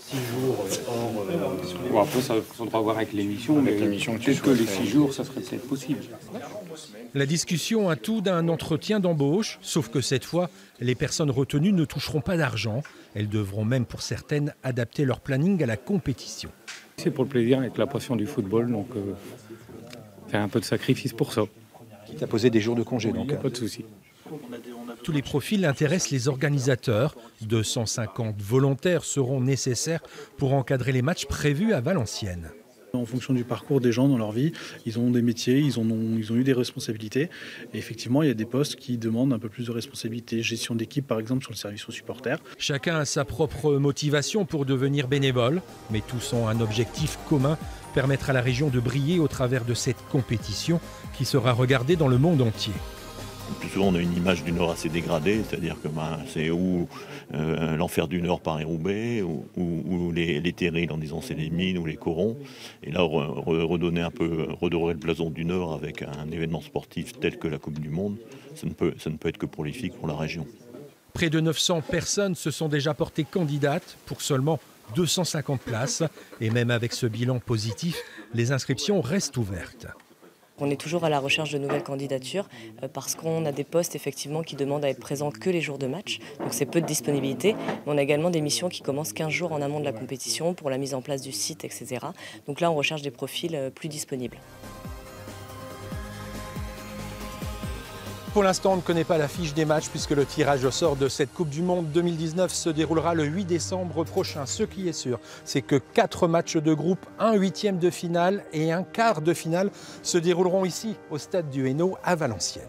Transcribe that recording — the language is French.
6 jours hors... Bon, après, ça faudra voir avec l'émission, mais peut-être que les 6 jours, ça serait peut-être possible. La discussion a tout d'un entretien d'embauche, sauf que cette fois, les personnes retenues ne toucheront pas d'argent. Elles devront même, pour certaines, adapter leur planning à la compétition. C'est pour le plaisir, avec la passion du football, donc faire un peu de sacrifice pour ça. Qui t'a posé des jours de congé, donc. Pas de souci. Tous les profils intéressent les organisateurs. 250 volontaires seront nécessaires pour encadrer les matchs prévus à Valenciennes. En fonction du parcours des gens dans leur vie, ils ont des métiers, ils ont eu des responsabilités. Et effectivement, il y a des postes qui demandent un peu plus de responsabilité. Gestion d'équipe, par exemple, sur le service aux supporters. Chacun a sa propre motivation pour devenir bénévole, mais tous ont un objectif commun, permettre à la région de briller au travers de cette compétition qui sera regardée dans le monde entier. Plus souvent, on a une image du Nord assez dégradée, c'est-à-dire que c'est ou l'enfer du Nord Paris-Roubaix, ou les terrils en disant c'est les mines ou les corons. Et là, redonner un peu, redorer le blason du Nord avec un événement sportif tel que la Coupe du Monde, ça ne peut être que prolifique pour la région. Près de 900 personnes se sont déjà portées candidates pour seulement 250 places. Et même avec ce bilan positif, les inscriptions restent ouvertes. On est toujours à la recherche de nouvelles candidatures parce qu'on a des postes effectivement qui demandent à être présents que les jours de match. Donc c'est peu de disponibilité. Mais on a également des missions qui commencent 15 jours en amont de la compétition pour la mise en place du site, etc. Donc là, on recherche des profils plus disponibles. Pour l'instant, on ne connaît pas la fiche des matchs puisque le tirage au sort de cette Coupe du Monde 2019 se déroulera le 8 décembre prochain. Ce qui est sûr, c'est que 4 matchs de groupe, un 8e de finale et un quart de finale se dérouleront ici au stade du Hainaut à Valenciennes.